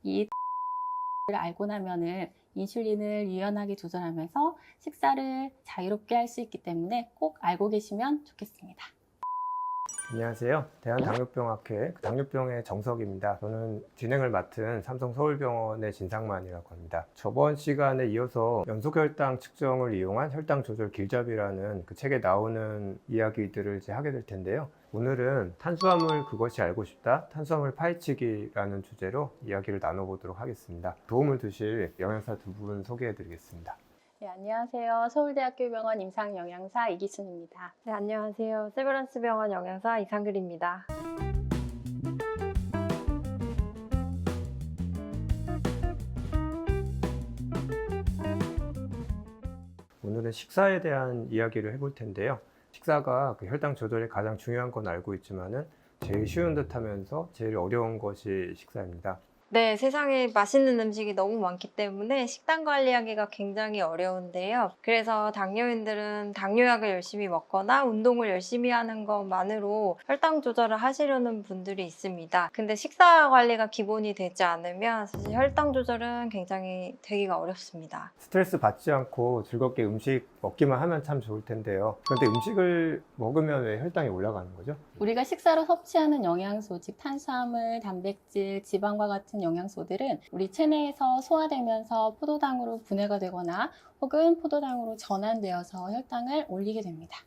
이 를 알고 나면은 인슐린을 유연하게 조절하면서 식사를 자유롭게 할 수 있기 때문에 꼭 알고 계시면 좋겠습니다. 안녕하세요. 대한당뇨병학회 당뇨병의 정석입니다. 저는 진행을 맡은 삼성서울병원의 진상만이라고 합니다. 저번 시간에 이어서 연소혈당 측정을 이용한 혈당 조절 길잡이라는 그 책에 나오는 이야기들을 이제 하게 될 텐데요. 오늘은 탄수화물 그것이 알고 싶다, 탄수화물 파헤치기라는 주제로 이야기를 나눠보도록 하겠습니다. 도움을 주실 영양사 두 분 소개해 드리겠습니다. 네, 안녕하세요. 서울대학교 병원 임상영양사 이기순입니다. 네, 안녕하세요. 세브란스 병원 영양사 이상글입니다. 오늘은 식사에 대한 이야기를 해볼 텐데요. 식사가 그 혈당 조절에 가장 중요한 건 알고 있지만은 제일 쉬운 듯 하면서 제일 어려운 것이 식사입니다. 네, 세상에 맛있는 음식이 너무 많기 때문에 식단 관리하기가 굉장히 어려운데요. 그래서 당뇨인들은 당뇨약을 열심히 먹거나 운동을 열심히 하는 것만으로 혈당 조절을 하시려는 분들이 있습니다. 근데 식사 관리가 기본이 되지 않으면 사실 혈당 조절은 굉장히 되기가 어렵습니다. 스트레스 받지 않고 즐겁게 음식 먹기만 하면 참 좋을 텐데요. 그런데 음식을 먹으면 왜 혈당이 올라가는 거죠? 우리가 식사로 섭취하는 영양소, 즉 탄수화물, 단백질, 지방과 같은 영양소들은 우리 체내에서 소화되면서 포도당으로 분해가 되거나 혹은 포도당으로 전환되어서 혈당을 올리게 됩니다.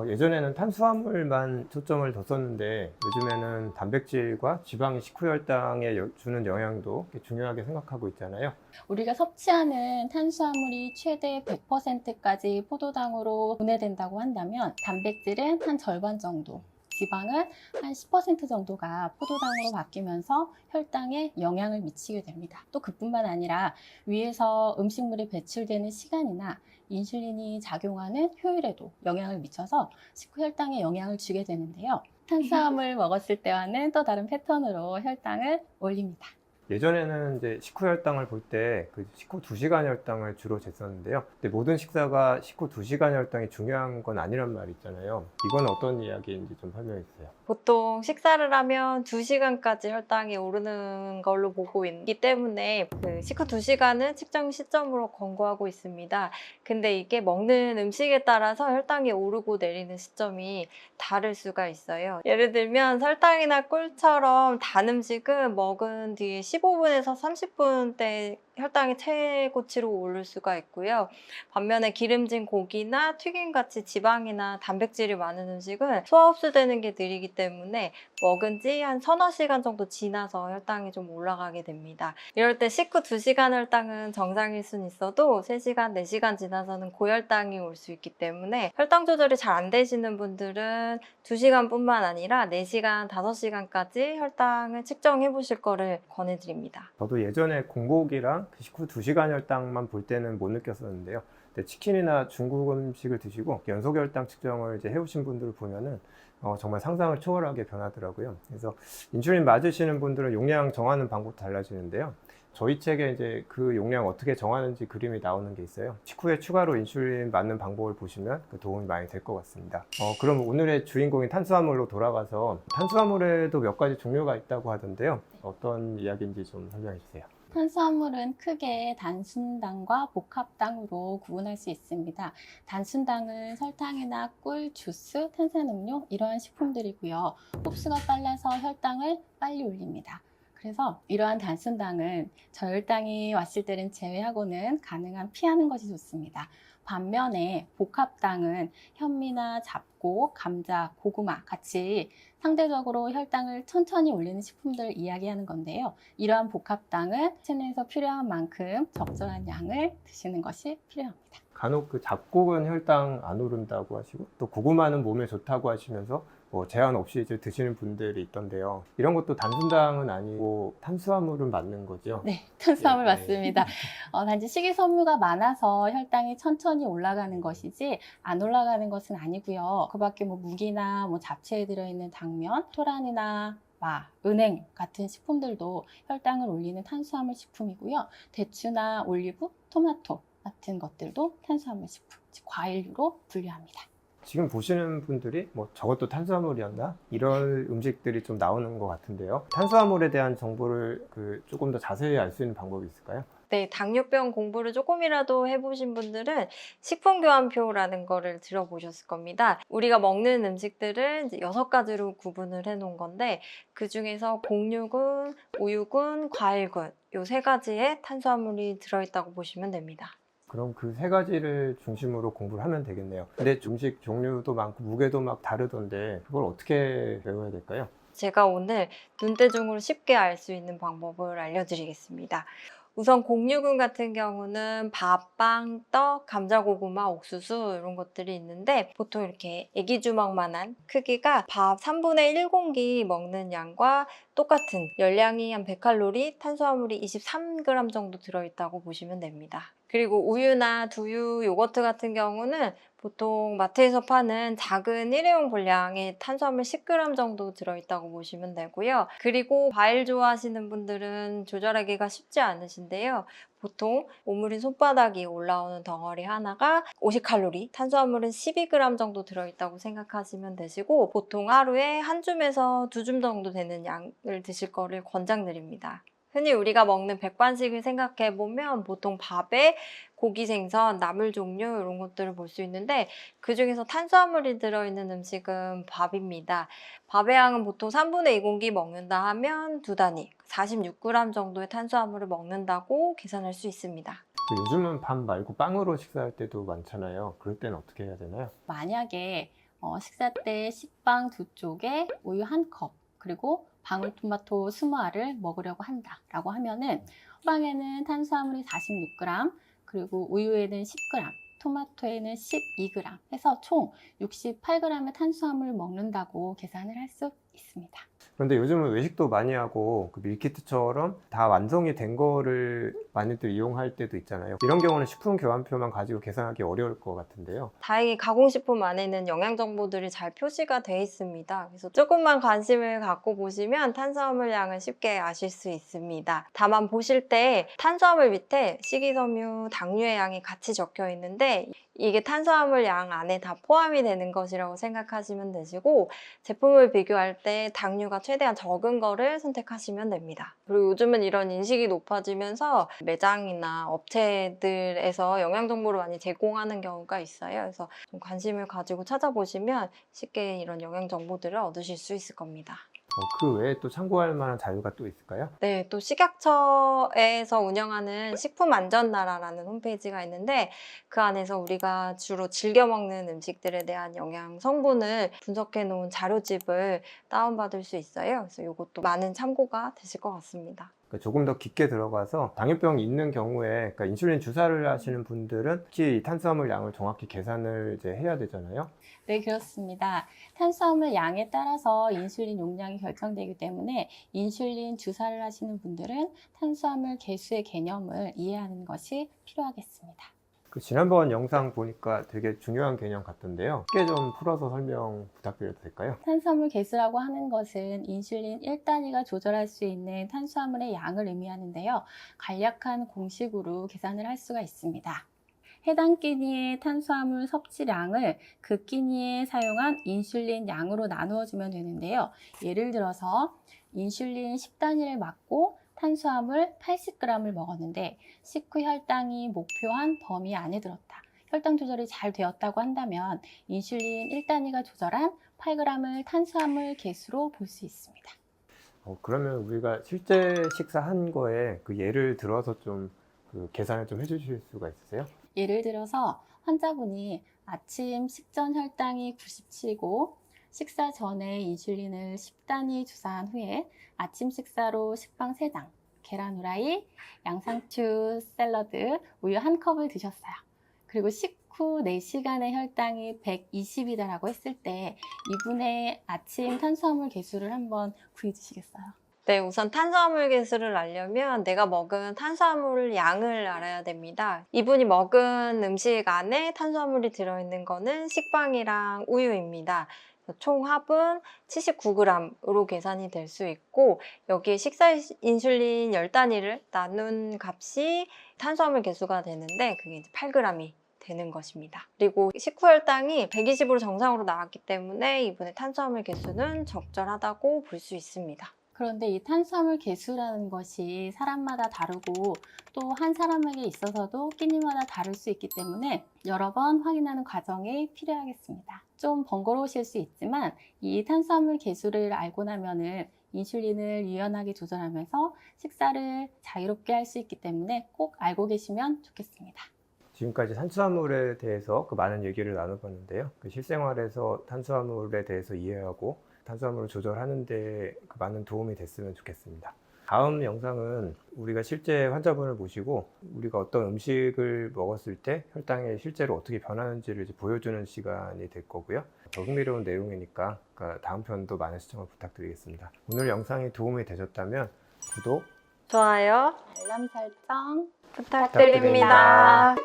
예전에는 탄수화물만 초점을 뒀었는데 요즘에는 단백질과 지방이 식후 혈당에 주는 영향도 중요하게 생각하고 있잖아요. 우리가 섭취하는 탄수화물이 최대 100%까지 포도당으로 분해된다고 한다면 단백질은 한 절반 정도, 지방은 한 10% 정도가 포도당으로 바뀌면서 혈당에 영향을 미치게 됩니다. 또 그뿐만 아니라 위에서 음식물이 배출되는 시간이나 인슐린이 작용하는 효율에도 영향을 미쳐서 식후 혈당에 영향을 주게 되는데요. 탄수화물 먹었을 때와는 또 다른 패턴으로 혈당을 올립니다. 예전에는 이제 식후 혈당을 볼 때 그 식후 2시간 혈당을 주로 쟀었는데요. 근데 모든 식사가 식후 2시간 혈당이 중요한 건 아니란 말이 있잖아요. 이건 어떤 이야기인지 좀 설명해 주세요. 보통 식사를 하면 2시간까지 혈당이 오르는 걸로 보고 있기 때문에 그 식후 2시간은 측정 시점으로 권고하고 있습니다. 근데 이게 먹는 음식에 따라서 혈당이 오르고 내리는 시점이 다를 수가 있어요. 예를 들면 설탕이나 꿀처럼 단 음식은 먹은 뒤에 15분에서 30분 때 혈당이 최고치로 오를 수가 있고요. 반면에 기름진 고기나 튀김같이 지방이나 단백질이 많은 음식은 소화 흡수되는 게 느리기 때문에 먹은 지 한 서너 시간 정도 지나서 혈당이 좀 올라가게 됩니다. 이럴 때 식후 2시간 혈당은 정상일 수는 있어도 3시간, 4시간 지나서는 고혈당이 올 수 있기 때문에 혈당 조절이 잘 안 되시는 분들은 2시간뿐만 아니라 4시간, 5시간까지 혈당을 측정해 보실 거를 권해드립니다. 저도 예전에 공복이랑 그 식후 2시간 혈당만 볼 때는 못 느꼈었는데요. 근데 치킨이나 중국 음식을 드시고 연속 혈당 측정을 이제 해오신 분들을 보면은 정말 상상을 초월하게 변하더라고요. 그래서 인슐린 맞으시는 분들은 용량 정하는 방법도 달라지는데요. 저희 책에 이제 그 용량 어떻게 정하는지 그림이 나오는 게 있어요. 식후에 추가로 인슐린 맞는 방법을 보시면 그 도움이 많이 될 것 같습니다. 그럼 오늘의 주인공인 탄수화물로 돌아가서 탄수화물에도 몇 가지 종류가 있다고 하던데요. 어떤 이야기인지 좀 설명해 주세요. 탄수화물은 크게 단순당과 복합당으로 구분할 수 있습니다. 단순당은 설탕이나 꿀, 주스, 탄산음료 이러한 식품들이고요. 흡수가 빨라서 혈당을 빨리 올립니다. 그래서 이러한 단순당은 저혈당이 왔을 때는 제외하고는 가능한 피하는 것이 좋습니다. 반면에 복합당은 현미나 잡곡, 감자, 고구마 같이 상대적으로 혈당을 천천히 올리는 식품들을 이야기하는 건데요. 이러한 복합당은 체내에서 필요한 만큼 적절한 양을 드시는 것이 필요합니다. 간혹 그 잡곡은 혈당 안 오른다고 하시고 또 고구마는 몸에 좋다고 하시면서 제한 없이 이제 드시는 분들이 있던데요. 이런 것도 단순당은 아니고 탄수화물은 맞는 거죠? 네, 탄수화물 네. 맞습니다. 단지 식이섬유가 많아서 혈당이 천천히 올라가는 것이지 안 올라가는 것은 아니고요. 그 밖에 무기나 잡채에 들어있는 당면, 토란이나 은행 같은 식품들도 혈당을 올리는 탄수화물 식품이고요. 대추나 올리브, 토마토 같은 것들도 탄수화물 식품, 즉 과일류로 분류합니다. 지금 보시는 분들이 뭐 저것도 탄수화물이었나? 이런 음식들이 좀 나오는 것 같은데요. 탄수화물에 대한 정보를 조금 더 자세히 알 수 있는 방법이 있을까요? 네, 당뇨병 공부를 조금이라도 해보신 분들은 식품교환표라는 거를 들어보셨을 겁니다. 우리가 먹는 음식들을 이제 6가지로 구분을 해놓은 건데 그 중에서 곡류군, 우유군, 과일군 이 3가지의 탄수화물이 들어있다고 보시면 됩니다. 그럼 그 3가지를 중심으로 공부를 하면 되겠네요. 근데 음식 종류도 많고 무게도 막 다르던데 그걸 어떻게 배워야 될까요? 제가 오늘 눈대중으로 쉽게 알 수 있는 방법을 알려드리겠습니다. 우선 곡류군 같은 경우는 밥, 빵, 떡, 감자고구마, 옥수수 이런 것들이 있는데 보통 이렇게 애기 주먹만한 크기가 밥 3분의 1공기 먹는 양과 똑같은 열량이 한 100칼로리, 탄수화물이 23g 정도 들어있다고 보시면 됩니다. 그리고 우유나 두유, 요거트 같은 경우는 보통 마트에서 파는 작은 일회용 분량의 탄수화물 10g 정도 들어있다고 보시면 되고요. 그리고 과일 좋아하시는 분들은 조절하기가 쉽지 않으신데요. 보통 오므린 손바닥이 올라오는 덩어리 하나가 50칼로리, 탄수화물은 12g 정도 들어있다고 생각하시면 되시고 보통 하루에 한 줌에서 2줌 정도 되는 양을 드실 거를 권장드립니다. 흔히 우리가 먹는 백반식을 생각해보면 보통 밥에 고기, 생선, 나물 종류 이런 것들을 볼 수 있는데 그중에서 탄수화물이 들어있는 음식은 밥입니다. 밥의 양은 보통 3분의 2공기 먹는다 하면 2단위, 46g 정도의 탄수화물을 먹는다고 계산할 수 있습니다. 요즘은 밥 말고 빵으로 식사할 때도 많잖아요. 그럴 때는 어떻게 해야 되나요? 만약에 식사 때 식빵 2쪽에 우유 1컵 그리고 방울토마토 20알을 먹으려고 한다라고 하면은 빵에는 탄수화물이 46g 그리고 우유에는 10g 토마토에는 12g 해서 총 68g의 탄수화물을 먹는다고 계산을 할 수 있습니다. 그런데 요즘은 외식도 많이 하고 그 밀키트처럼 다 완성이 된 거를 많이들 이용할 때도 있잖아요. 이런 경우는 식품 교환표만 가지고 계산하기 어려울 것 같은데요. 다행히 가공식품 안에는 영양 정보들이 잘 표시가 되어 있습니다. 그래서 조금만 관심을 갖고 보시면 탄수화물 양을 쉽게 아실 수 있습니다. 다만 보실 때 탄수화물 밑에 식이섬유, 당류의 양이 같이 적혀 있는데 이게 탄수화물 양 안에 다 포함이 되는 것이라고 생각하시면 되시고 제품을 비교할 때 당류가 최대한 적은 거를 선택하시면 됩니다. 그리고 요즘은 이런 인식이 높아지면서 매장이나 업체들에서 영양 정보를 많이 제공하는 경우가 있어요. 그래서 좀 관심을 가지고 찾아보시면 쉽게 이런 영양 정보들을 얻으실 수 있을 겁니다. 그 외에 또 참고할 만한 자료가 또 있을까요? 네, 또 식약처에서 운영하는 식품안전나라라는 홈페이지가 있는데 그 안에서 우리가 주로 즐겨 먹는 음식들에 대한 영양 성분을 분석해 놓은 자료집을 다운받을 수 있어요. 그래서 이것도 많은 참고가 되실 것 같습니다. 그러니까 조금 더 깊게 들어가서 당뇨병이 있는 경우에 그러니까 인슐린 주사를 하시는 분들은 특히 이 탄수화물 양을 정확히 계산을 이제 해야 되잖아요. 네, 그렇습니다. 탄수화물 양에 따라서 인슐린 용량이 결정되기 때문에 인슐린 주사를 하시는 분들은 탄수화물 개수의 개념을 이해하는 것이 필요하겠습니다. 지난번 영상 보니까 되게 중요한 개념 같던데요. 쉽게 좀 풀어서 설명 부탁드려도 될까요? 탄수화물 개수라고 하는 것은 인슐린 1단위가 조절할 수 있는 탄수화물의 양을 의미하는데요. 간략한 공식으로 계산을 할 수가 있습니다. 해당 끼니의 탄수화물 섭취량을 그 끼니에 사용한 인슐린 양으로 나누어 주면 되는데요. 예를 들어서 인슐린 10단위를 맞고 탄수화물 80g을 먹었는데 식후 혈당이 목표한 범위 안에 들었다. 혈당 조절이 잘 되었다고 한다면 인슐린 1단위가 조절한 8g을 탄수화물 개수로 볼 수 있습니다. 그러면 우리가 실제 식사한 거에 그 예를 들어서 좀 그 계산을 좀 해주실 수가 있으세요? 예를 들어서 환자분이 아침 식전 혈당이 97이고 식사 전에 인슐린을 10단위 주사한 후에 아침 식사로 식빵 3장, 계란 후라이, 양상추 샐러드, 우유 1컵을 드셨어요. 그리고 식후 4시간의 혈당이 120이다라고 했을 때 이분의 아침 탄수화물 개수를 한번 구해주시겠어요? 네, 우선 탄수화물 개수를 알려면 내가 먹은 탄수화물 양을 알아야 됩니다. 이분이 먹은 음식 안에 탄수화물이 들어있는 거는 식빵이랑 우유입니다. 총 합은 79g으로 계산이 될 수 있고 여기에 식사 인슐린 10단위를 나눈 값이 탄수화물 개수가 되는데 그게 이제 8g이 되는 것입니다. 그리고 식후 혈당이 120으로 정상으로 나왔기 때문에 이분의 탄수화물 개수는 적절하다고 볼 수 있습니다. 그런데 이 탄수화물 개수라는 것이 사람마다 다르고 또 한 사람에게 있어서도 끼니마다 다를 수 있기 때문에 여러 번 확인하는 과정이 필요하겠습니다. 좀 번거로우실 수 있지만 이 탄수화물 개수를 알고 나면은 인슐린을 유연하게 조절하면서 식사를 자유롭게 할 수 있기 때문에 꼭 알고 계시면 좋겠습니다. 지금까지 탄수화물에 대해서 많은 얘기를 나눠봤는데요. 실생활에서 탄수화물에 대해서 이해하고 탄수화물을 조절하는 데 많은 도움이 됐으면 좋겠습니다. 다음 영상은 우리가 실제 환자분을 모시고 우리가 어떤 음식을 먹었을 때 혈당이 실제로 어떻게 변하는지를 이제 보여주는 시간이 될 거고요. 더 흥미로운 내용이니까 다음 편도 많은 시청을 부탁드리겠습니다. 오늘 영상이 도움이 되셨다면 구독, 좋아요 알람 설정 부탁드립니다.